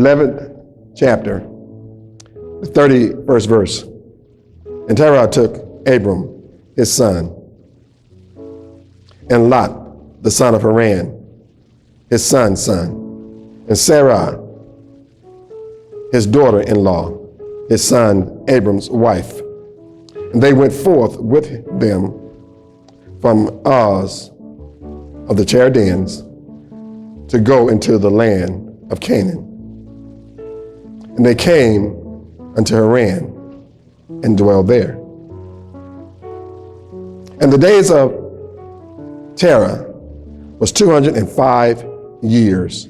11th chapter, the 31st verse. And Terah took Abram, his son, and Lot, the son of Haran, his son's son, and Sarai, his daughter-in-law, his son Abram's wife. And they went forth with them from Uz of the Chaldeans to go into the land of Canaan. And they came unto Haran and dwelled there. And the days of Terah was 205 years,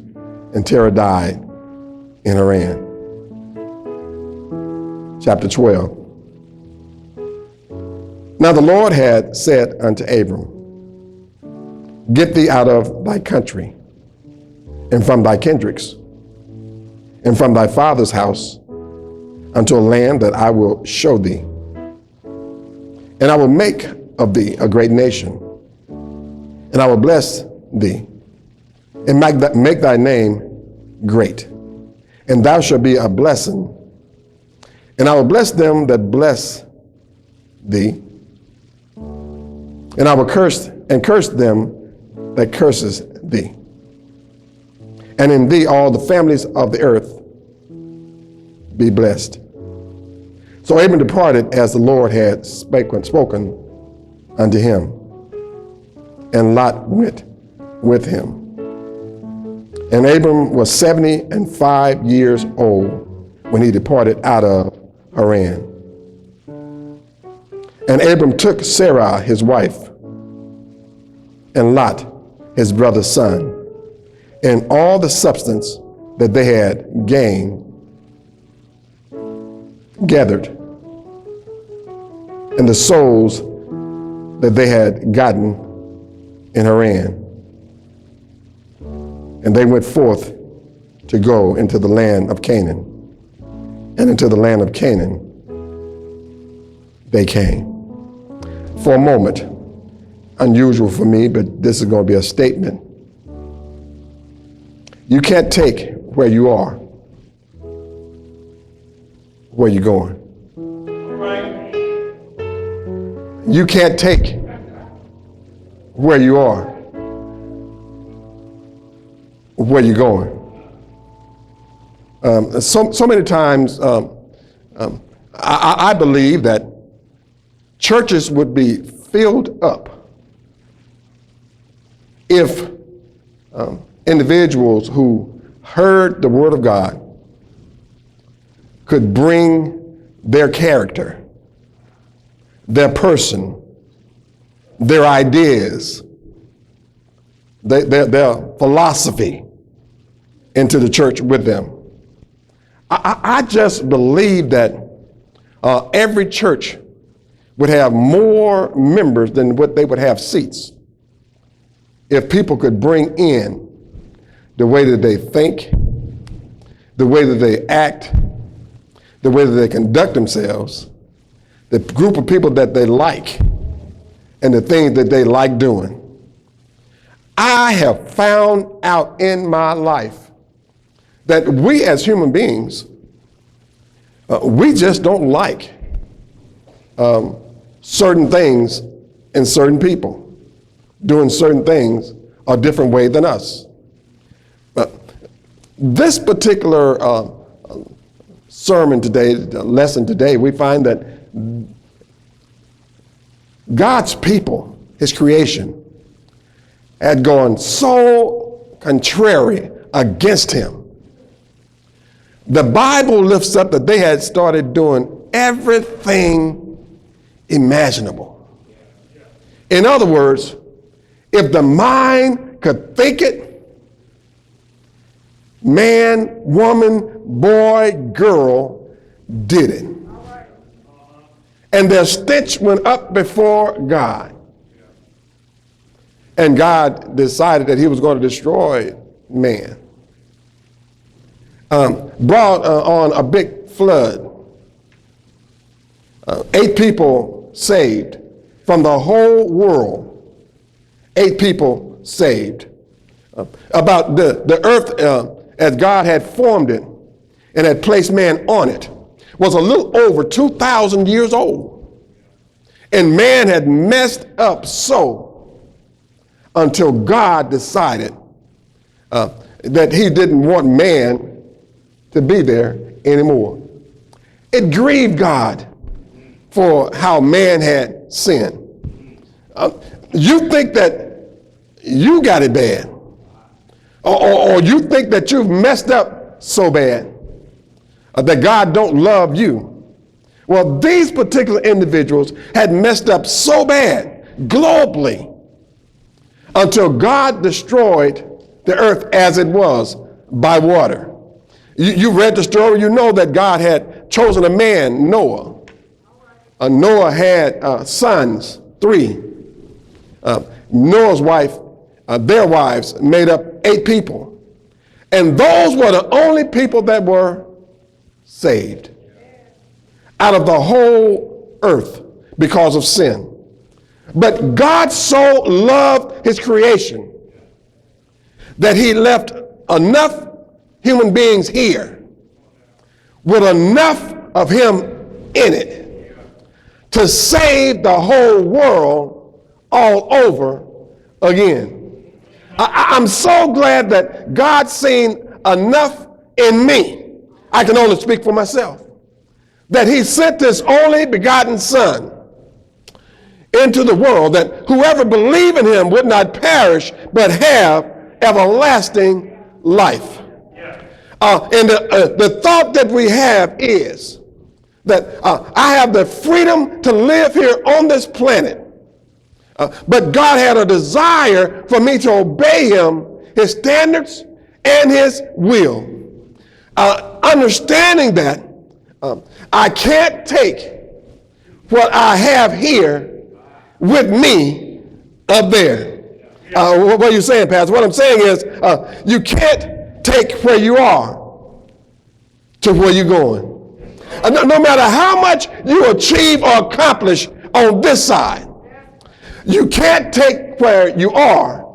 and Terah died in Haran. Chapter 12. Now the Lord had said unto Abram, get thee out of thy country, and from thy kindreds, and from thy father's house, unto a land that I will show thee. And I will make of thee a great nation, and I will bless thee, and make thy name great, and thou shalt be a blessing. And I will bless them that bless thee, and I will curse them that curses thee. And in thee all the families of the earth be blessed. So Abram departed as the Lord had spoken unto him, and Lot went with him. And Abram was 75 years old when he departed out of Haran. And Abram took Sarai his wife, and Lot his brother's son, and all the substance that they had gathered, and the souls that they had gotten in Haran. And they went forth to go into the land of Canaan. And into the land of Canaan they came. For a moment, unusual for me, but this is going to be a statement. You can't take where you are, where you're going. You can't take where you are, where you're going. So many times, I believe that churches would be filled up if individuals who heard the Word of God could bring their character, their person, their ideas, their philosophy into the church with them. I just believe that every church would have more members than what they would have seats if people could bring in the way that they think, the way that they act, the way that they conduct themselves, the group of people that they like, and the things that they like doing. I have found out in my life that we as human beings, we just don't like certain things in certain people, doing certain things a different way than us. This particular sermon today, lesson today, we find that God's people, his creation, had gone so contrary against him. The Bible lifts up that they had started doing everything imaginable. In other words, if the mind could think it, man, woman, boy, girl did it. And their stench went up before God. And God decided that he was going to destroy man. Brought on a big flood. 8 people saved from the whole world. 8 people saved. About the earth, as God had formed it, and had placed man on it, was a little over 2,000 years old. And man had messed up so until God decided that he didn't want man to be there anymore. It grieved God for how man had sinned. You think that you got it bad, or you think that you've messed up so bad that God don't love you. Well, these particular individuals had messed up so bad globally until God destroyed the earth as it was by water. You read the story, you know that God had chosen a man, Noah. Noah had sons, 3. Noah's wife, their wives made up 8 people. And those were the only people that were saved out of the whole earth because of sin. But God so loved his creation that he left enough human beings here with enough of him in it to save the whole world all over again. I'm so glad that God seen enough in me, I can only speak for myself, that he sent his only begotten son into the world, that whoever believe in him would not perish but have everlasting life. And the thought that we have is that I have the freedom to live here on this planet, but God had a desire for me to obey him, his standards and his will. Understanding that I can't take what I have here with me up there. What are you saying, Pastor? What I'm saying is you can't take where you are to where you're going. No matter how much you achieve or accomplish on this side, you can't take where you are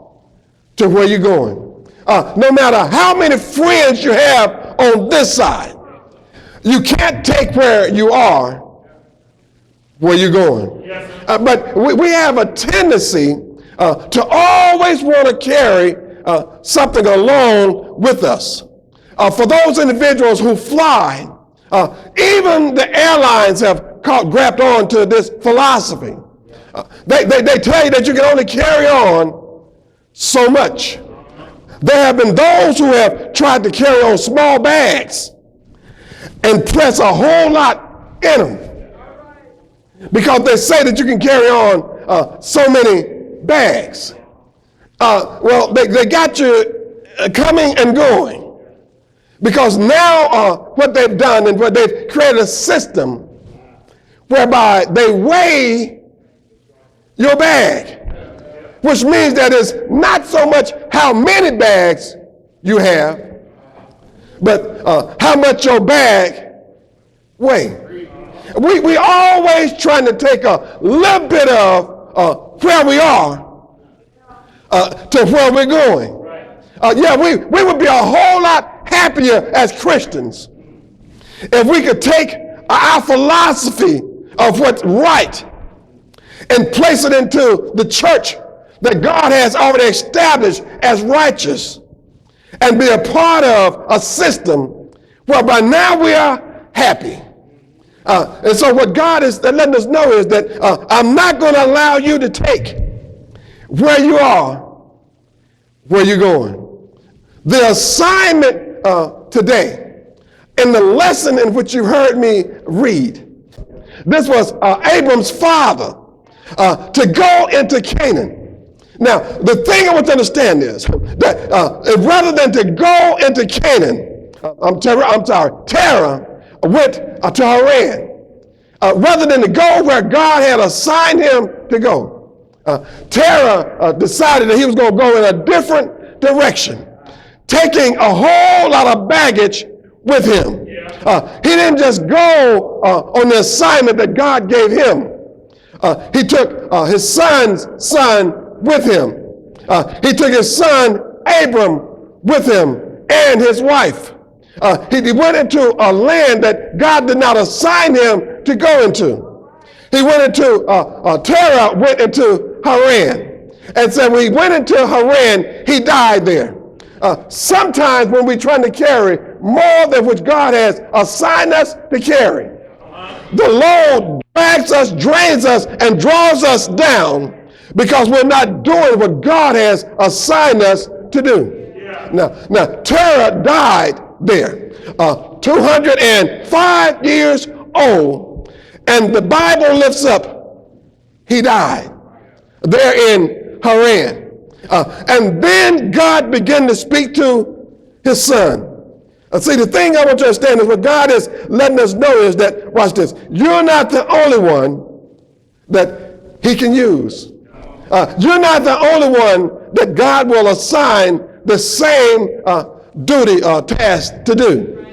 to where you're going. No matter how many friends you have on this side, you can't take where you are where you're going. But we have a tendency to always want to carry something along with us. For those individuals who fly, even the airlines have grabbed on to this philosophy. They tell you that you can only carry on so much. There have been those who have tried to carry on small bags and press a whole lot in them because they say that you can carry on so many bags. Well, they got you coming and going because now what they've done and what they've created a system whereby they weigh your bag, which means that it's not so much how many bags you have, but how much your bag weighs. We always trying to take a little bit of where we are to where we're going. We would be a whole lot happier as Christians if we could take our philosophy of what's right and place it into the church that God has already established as righteous and be a part of a system whereby now we are happy. And so what God is letting us know is that I'm not going to allow you to take where you are, where you're going. The assignment today in the lesson in which you heard me read, this was Abram's father to go into Canaan. Now, the thing I want to understand is that rather than to go into Canaan, Terah went to Haran. Rather than to go where God had assigned him to go, Terah decided that he was going to go in a different direction, taking a whole lot of baggage with him. He didn't just go on the assignment that God gave him. He took his son's son with him. He took his son Abram with him and his wife. He went into a land that God did not assign him to go into. He went into, Terah went into Haran. And so when he went into Haran, he died there. Sometimes when we're trying to carry more than which God has assigned us to carry, the load drags us, drains us, and draws us down because we're not doing what God has assigned us to do. Yeah. Now, Terah died there, 205 years old, and the Bible lifts up, he died there in Haran. And then God began to speak to his son. See, the thing I want you to understand is what God is letting us know is that, watch this, you're not the only one that he can use. You're not the only one that God will assign the same duty or task to do.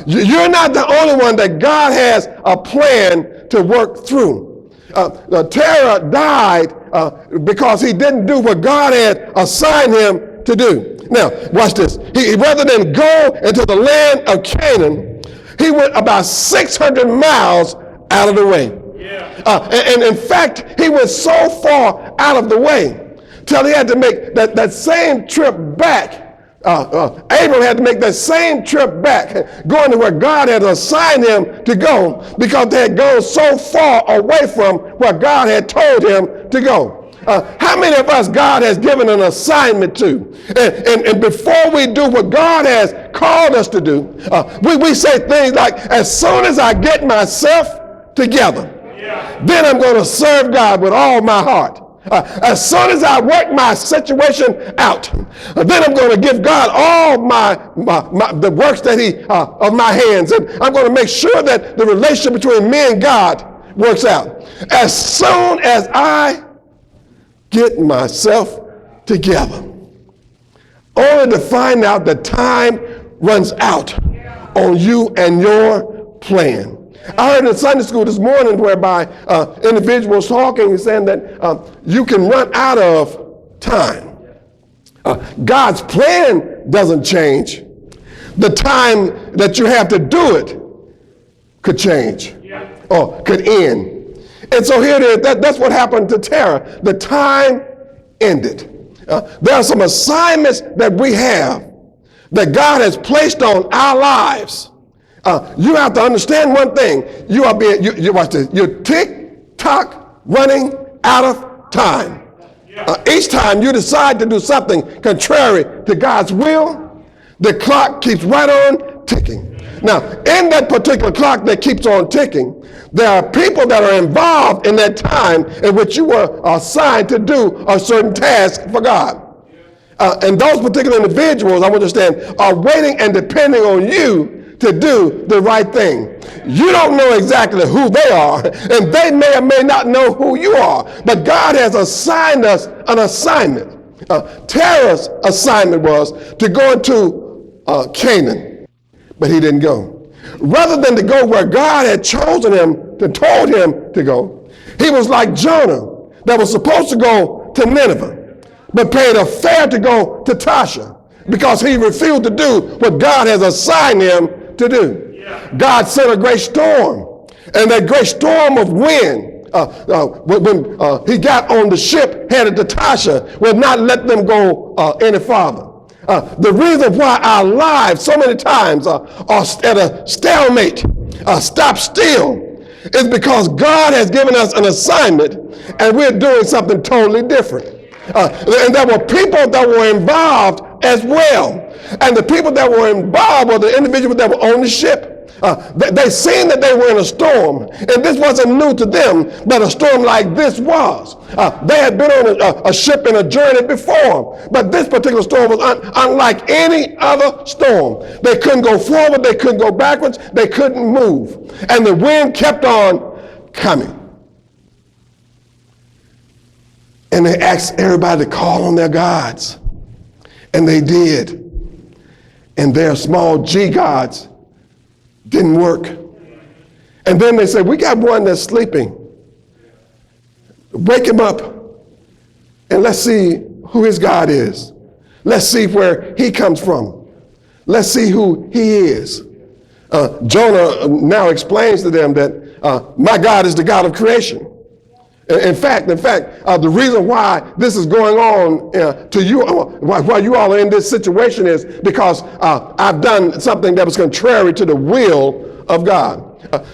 You're not the only one that God has a plan to work through. Terah died because he didn't do what God had assigned him to do. Now, watch this. He rather than go into the land of Canaan, he went about 600 miles out of the way. Yeah. And in fact, he went so far out of the way till he had to make that same trip back. Abram had to make that same trip back, going to where God had assigned him to go, because they had gone so far away from where God had told him to go. How many of us God has given an assignment to? And before we do what God has called us to do, we say things like, as soon as I get myself together, then I'm going to serve God with all my heart. As soon as I work my situation out, then I'm going to give God all the works that of my hands, and I'm going to make sure that the relationship between me and God works out. As soon as I get myself together, only to find out that time runs out on you and your plan. I heard in Sunday school this morning whereby individuals talking and saying that you can run out of time. God's plan doesn't change. The time that you have to do it could change or could end. And so here it is. That's what happened to Terah. The time ended. There are some assignments that we have that God has placed on our lives. You have to understand one thing. You are being, you watch this. You're tick-tock running out of time. Each time you decide to do something contrary to God's will, the clock keeps right on ticking. Now, in that particular clock that keeps on ticking, there are people that are involved in that time in which you were assigned to do a certain task for God. And those particular individuals, I want you to understand, are waiting and depending on you to do the right thing. You don't know exactly who they are, and they may or may not know who you are, but God has assigned us an assignment. Terah's assignment was to go into Canaan, but he didn't go. Rather than to go where God had chosen him, told him to go, he was like Jonah that was supposed to go to Nineveh, but paid a fare to go to Tasha because he refused to do what God has assigned him to do. God sent a great storm, and that great storm of wind, when he got on the ship headed to Tasha, would not let them go any farther. The reason why our lives so many times are at a stalemate, stop still, is because God has given us an assignment and we're doing something totally different. And there were people that were involved as well. And the people that were involved were the individuals that were on the ship. They seen that they were in a storm, and this wasn't new to them, but a storm like this was. They had been on a ship in a journey before, but this particular storm was unlike any other storm. They couldn't go forward, they couldn't go backwards, they couldn't move, and the wind kept on coming. And they asked everybody to call on their gods, and they did. And their small G gods didn't work. And then they said, we got one that's sleeping. Wake him up and let's see who his God is. Let's see where he comes from. let's see who he is. Jonah now explains to them that my God is the God of creation. In fact, the reason why this is going on to you, why you all are in this situation is because I've done something that was contrary to the will of God.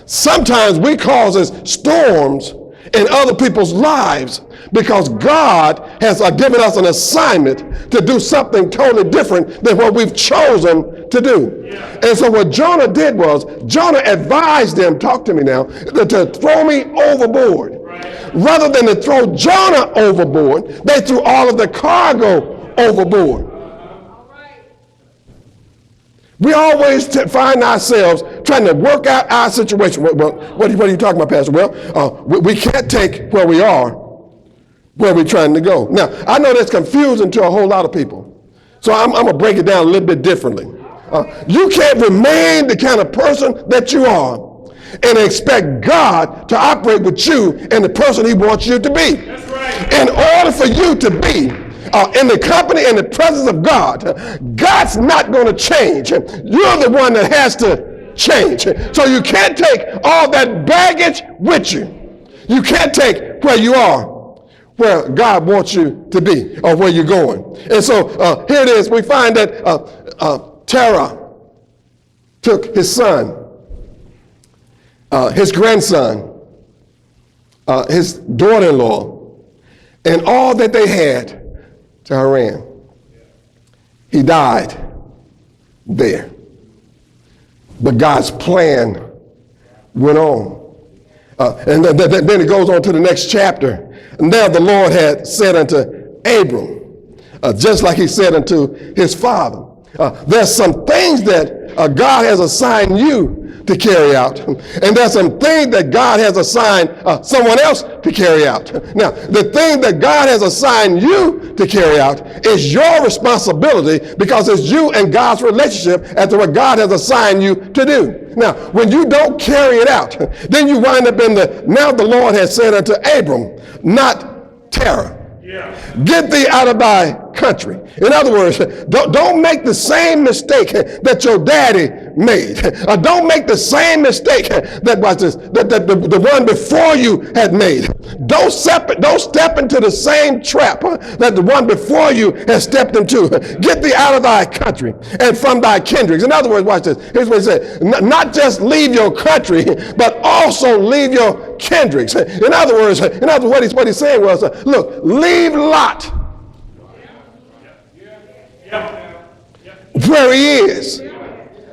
Sometimes we cause storms in other people's lives because God has given us an assignment to do something totally different than what we've chosen to do. Yeah. And so what Jonah did was, Jonah advised them, talk to me now, to throw me overboard. Right. Rather than to throw Jonah overboard, they threw all of the cargo overboard. We always find ourselves trying to work out our situation. Well, what are you talking about, Pastor? Well, we can't take where we are, where we're trying to go. Now, I know that's confusing to a whole lot of people. So I'm going to break it down a little bit differently. You can't remain the kind of person that you are and expect God to operate with you and the person he wants you to be. That's right. In order for you to be in the company and the presence of God, God's not going to change. You're the one that has to change. So you can't take all that baggage with you. You can't take where you are, where God wants you to be, or where you're going. And so here it is. We find that Terah took his son, his grandson, his daughter-in-law, and all that they had to Haran. He died there. But God's plan went on. And then it goes on to the next chapter. And now the Lord had said unto Abram, just like he said unto his father, there's some things that God has assigned you to carry out. And there's some things that God has assigned someone else to carry out. Now, the thing that God has assigned you to carry out is your responsibility because it's you and God's relationship as to what God has assigned you to do. Now, when you don't carry it out, then you wind up now the Lord has said unto Abram, not Terah. Yeah. Get thee out of thy country. In other words, don't make the same mistake that your daddy made. Don't make the same mistake that the one before you had made. Don't step into the same trap that the one before you has stepped into. Get thee out of thy country and from thy kindreds. In other words, watch this. Here's what he said. Not just leave your country, but also leave your kindreds. In other words, what he's saying was, look, leave Lot where he is.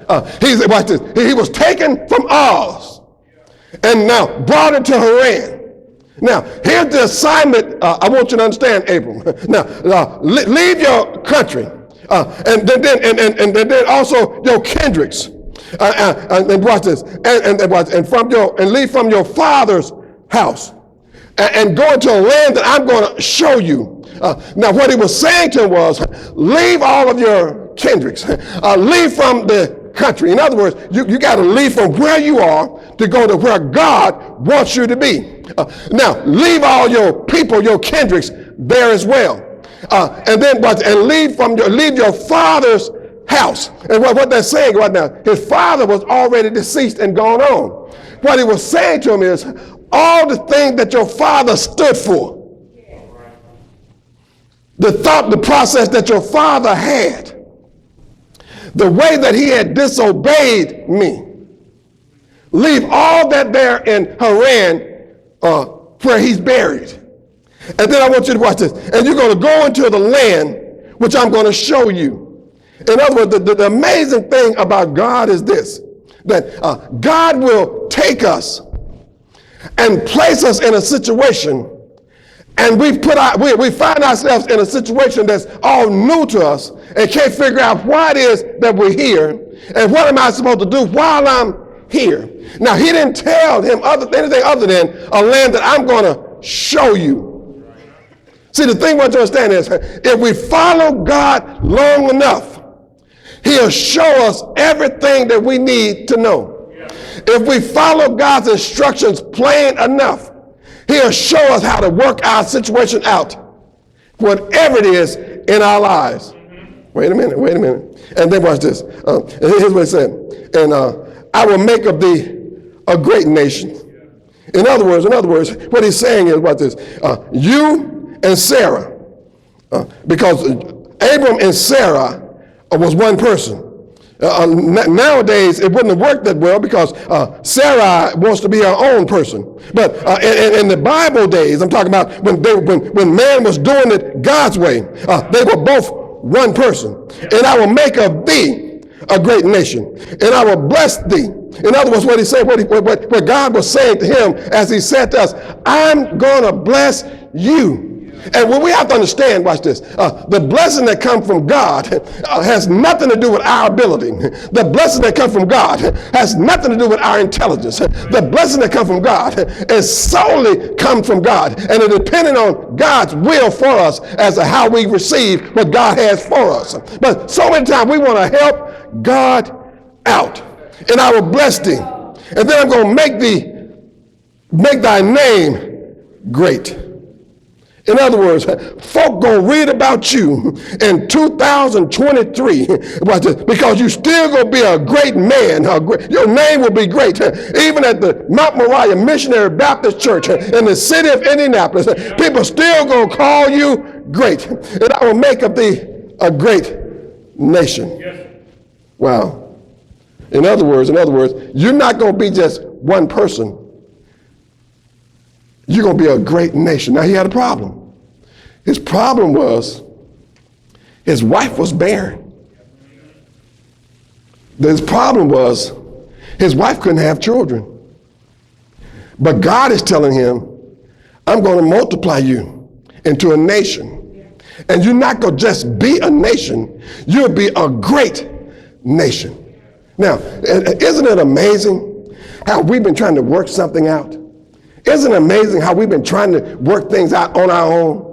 Watch this. He was taken from Oz and now brought into Haran. Now, here's the assignment I want you to understand, Abram. Now, leave your country and then also your kindreds. And watch this. And leave from your father's house and go into a land that I'm going to show you. Now, what he was saying to him was, leave all of your kindreds. Leave from the country. In other words, you got to leave from where you are to go to where God wants you to be. Now, leave all your people, your kindreds there as well. And leave your father's house. And what they're saying right now, his father was already deceased and gone on. What he was saying to him is, all the things that your father stood for, the thought, the process that your father had, the way that he had disobeyed me, leave all that there in Haran where he's buried. And then I want you to watch this. And you're going to go into the land which I'm going to show you. In other words, the amazing thing about God is this, that God will take us and place us in a situation, and we find ourselves in a situation that's all new to us and can't figure out why it is that we're here and what am I supposed to do while I'm here. Now, he didn't tell him anything other than a land that I'm going to show you. See, the thing what you understand is, if we follow God long enough, he'll show us everything that we need to know. If we follow God's instructions plain enough, he'll show us how to work our situation out, whatever it is in our lives. Wait a minute. And then watch this. And here's what it said. And I will make of thee a great nation. In other words, what he's saying is, watch this. You and Sarah, because Abram and Sarah was one person. Nowadays, it wouldn't have worked that well because Sarah wants to be her own person. But in the Bible days, I'm talking about when man was doing it God's way, they were both one person. And I will make of thee a great nation, and I will bless thee. In other words, what he said, what God was saying to him as he said to us, I'm going to bless you. And what we have to understand, watch this, the blessing that comes from God has nothing to do with our ability. The blessing that comes from God has nothing to do with our intelligence. The blessing that comes from God is solely comes from God, and it depending on God's will for us as to how we receive what God has for us. But so many times we want to help God out. And I will bless thee, and then I'm going to make thy name great. In other words, folk gonna read about you in 2023 because you still gonna be a great man. Your name will be great. Even at the Mount Moriah Missionary Baptist Church in the city of Indianapolis, people still gonna call you great. And I will make of thee a great nation. Wow. In other words, you're not gonna be just one person. You're going to be a great nation. Now, he had a problem. His problem was his wife was barren. His problem was his wife couldn't have children. But God is telling him, I'm going to multiply you into a nation. And you're not going to just be a nation. You'll be a great nation. Now, isn't it amazing how we've been trying to work something out? Isn't it amazing how we've been trying to work things out on our own?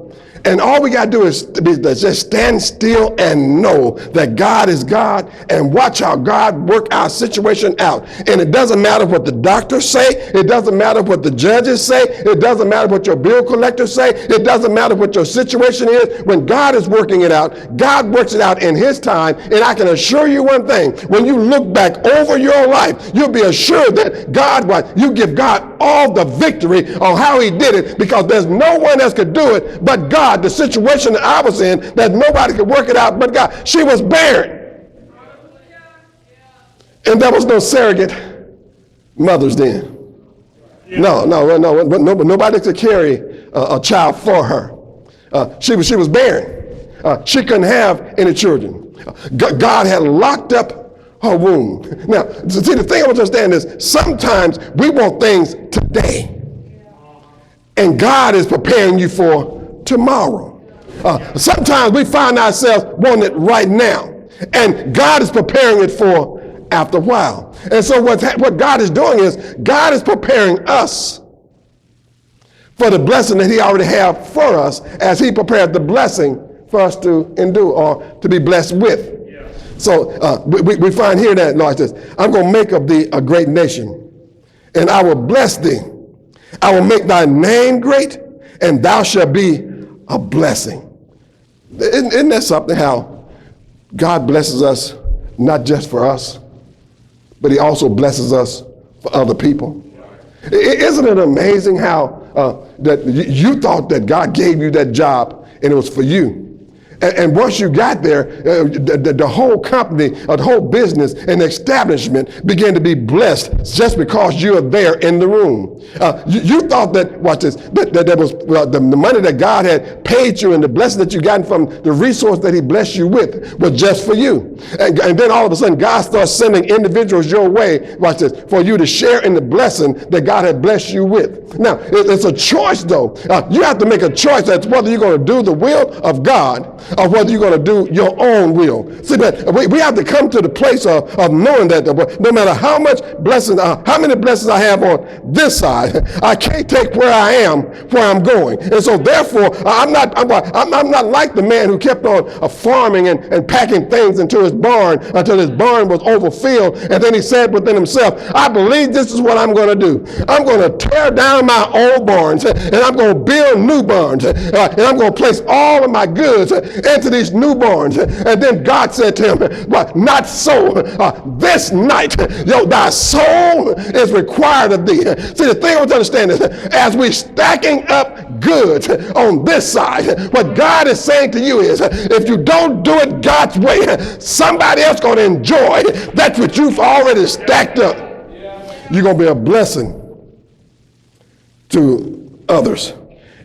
And all we got to do is just stand still and know that God is God and watch how God work our situation out. And it doesn't matter what the doctors say. It doesn't matter what the judges say. It doesn't matter what your bill collectors say. It doesn't matter what your situation is. When God is working it out, God works it out in his time. And I can assure you one thing. When you look back over your life, you'll be assured that you give God all the victory on how he did it, because there's no one else could do it but God. The situation that I was in, that nobody could work it out but God. She was barren. And there was no surrogate mothers then. No, nobody could carry a child for her. She was barren. She couldn't have any children. God had locked up her womb. Now, see, the thing I want you to understand is sometimes we want things today, and God is preparing you for tomorrow. Sometimes we find ourselves wanting it right now, and God is preparing it for after a while. And so what God is doing is God is preparing us for the blessing that he already have for us, as he prepared the blessing for us to endure or to be blessed with. So we find here that Lord says, I'm going to make of thee a great nation, and I will bless thee. I will make thy name great, and thou shalt be a blessing. Isn't that something, how God blesses us not just for us, but he also blesses us for other people? Isn't it amazing how that you thought that God gave you that job and it was for you? And once you got there, the whole company, the whole business and establishment began to be blessed just because you are there in the room. You thought that, watch this, that there was the money that God had paid you and the blessing that you gotten from the resource that he blessed you with was just for you. And then all of a sudden, God starts sending individuals your way, watch this, for you to share in the blessing that God had blessed you with. Now, it's a choice though. You have to make a choice as to whether you're going to do the will of God or whether you're going to do your own will. See, but we have to come to the place of knowing that no matter how much blessings, how many blessings I have on this side, I can't take where I am, where I'm going. And so therefore, I'm not like the man who kept on farming and packing things into his barn until his barn was overfilled. And then he said within himself, I believe this is what I'm going to do. I'm going to tear down my old barns and I'm going to build new barns. And I'm going to place all of my goods into these newborns. And then God said to him, well, not so. This night, thy soul is required of thee. See, the thing I want to understand is, as we're stacking up goods on this side, what God is saying to you is, if you don't do it God's way, somebody else going to enjoy that's what you've already stacked up. You're going to be a blessing to others.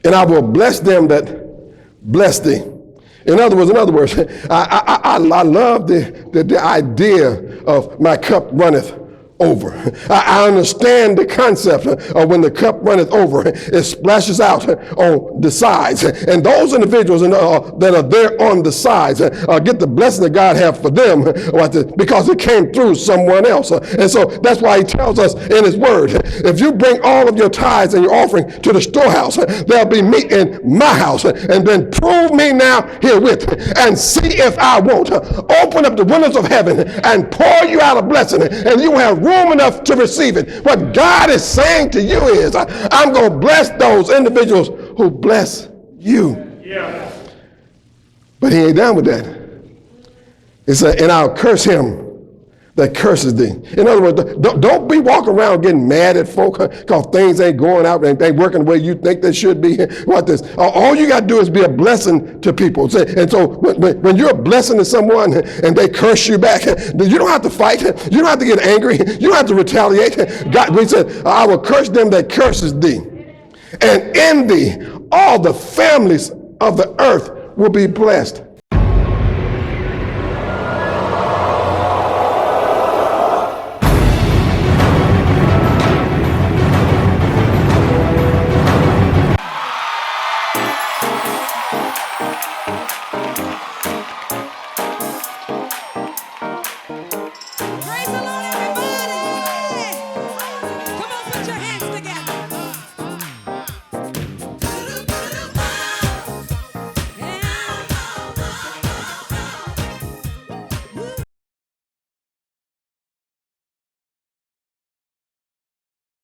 And I will bless them that bless thee. In other words, I love the idea of my cup runneth over. I understand the concept of when the cup runneth over, it splashes out on the sides. And those individuals that are there on the sides get the blessing that God has for them because it came through someone else. And so that's why he tells us in his word, if you bring all of your tithes and your offering to the storehouse, there'll be meat in my house. And then prove me now herewith and see if I won't open up the windows of heaven and pour you out a blessing, and you will have room enough to receive it. What God is saying to you is, I'm going to bless those individuals who bless you. Yeah. But he ain't done with that. It said, and I'll curse him that curses thee. In other words, don't be walking around getting mad at folk because things ain't going out and ain't working the way you think they should be. What this? All you got to do is be a blessing to people. And so when you're a blessing to someone and they curse you back, you don't have to fight. You don't have to get angry. You don't have to retaliate. God, we said, I will curse them that curses thee. And in thee, all the families of the earth will be blessed.